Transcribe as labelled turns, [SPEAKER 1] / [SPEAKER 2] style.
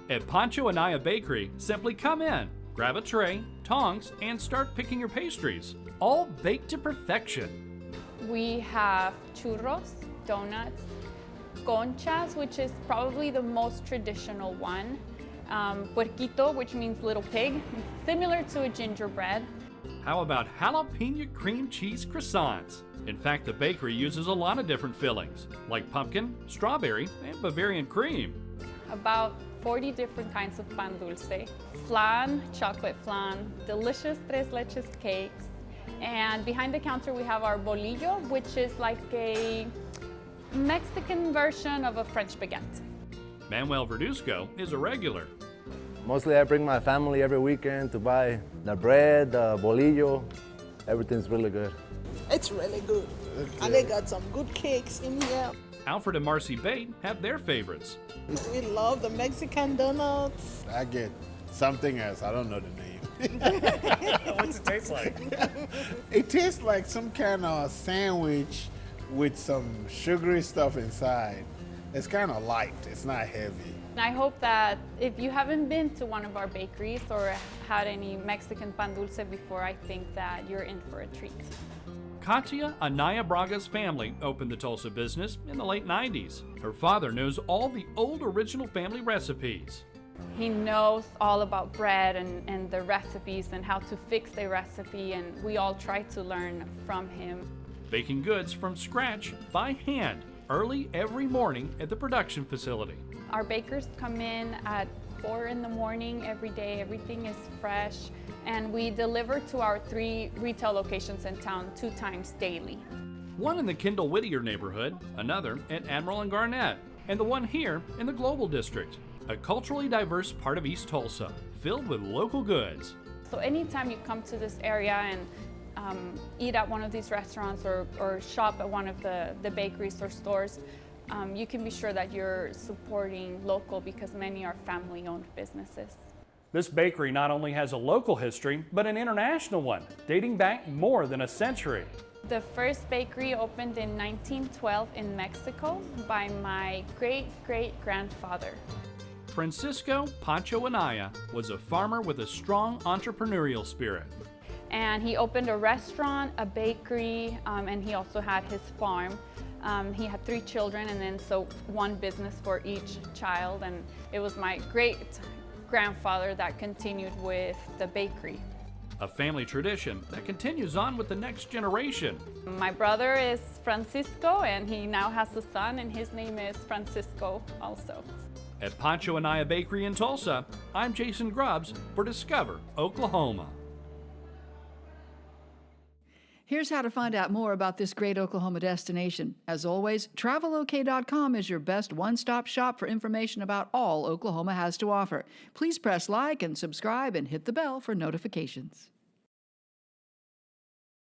[SPEAKER 1] At Pancho Anaya Bakery, simply come in, grab a tray, tongs, and start picking your pastries, all baked to perfection.
[SPEAKER 2] We have churros, donuts, conchas, which is probably the most traditional one, puerquito, which means little pig, similar to a gingerbread.
[SPEAKER 1] How about jalapeno cream cheese croissants? In fact, the bakery uses a lot of different fillings, like pumpkin, strawberry, and Bavarian cream.
[SPEAKER 2] About 40 different kinds of pan dulce, flan, chocolate flan, delicious tres leches cakes, and behind the counter we have our bolillo, which is like a Mexican version of a French baguette.
[SPEAKER 1] Manuel Verduzco is a regular.
[SPEAKER 3] Mostly I bring my family every weekend to buy the bread, the bolillo. Everything's really good.
[SPEAKER 4] It's really good. And they got some good cakes in here.
[SPEAKER 1] Alfred and Marcy Bate have their favorites.
[SPEAKER 4] We love the Mexican donuts.
[SPEAKER 5] I get something else. I don't know the name.
[SPEAKER 6] What's it taste like?
[SPEAKER 5] It tastes like some kind of sandwich with some sugary stuff inside. It's kind of light. It's not heavy.
[SPEAKER 2] I hope that if you haven't been to one of our bakeries or had any Mexican pan dulce before, I think that you're in for a treat.
[SPEAKER 1] Katia Anaya Braga's family opened the Tulsa business in the late 90s. Her father knows all the old original family recipes.
[SPEAKER 2] He knows all about bread and the recipes and how to fix the recipe, and we all try to learn from him.
[SPEAKER 1] Baking goods from scratch by hand early every morning at the production facility.
[SPEAKER 2] Our bakers come in at 4 in the morning every day. Everything is fresh, and we deliver to our 3 retail locations in town 2 times daily.
[SPEAKER 1] One in the Kendall Whittier neighborhood, another at Admiral and Garnett, and the one here in the Global District, a culturally diverse part of East Tulsa, filled with local goods.
[SPEAKER 2] So anytime you come to this area and eat at one of these restaurants or shop at one of the bakeries or stores, you can be sure that you're supporting local because many are family-owned businesses.
[SPEAKER 1] This bakery not only has a local history, but an international one, dating back more than a century.
[SPEAKER 2] The first bakery opened in 1912 in Mexico by my great-great-grandfather.
[SPEAKER 1] Francisco Pancho Anaya was a farmer with a strong entrepreneurial spirit.
[SPEAKER 2] And he opened a restaurant, a bakery, and he also had his farm. He had 3 children, and then so one business for each child, and it was my great-grandfather that continued with the bakery.
[SPEAKER 1] A family tradition that continues on with the next generation.
[SPEAKER 2] My brother is Francisco, and he now has a son, and his name is Francisco also.
[SPEAKER 1] At Pancho Anaya Bakery in Tulsa, I'm Jason Grubbs for Discover Oklahoma.
[SPEAKER 7] Here's how to find out more about this great Oklahoma destination. As always, travelok.com is your best one-stop shop for information about all Oklahoma has to offer. Please press like and subscribe and hit the bell for notifications.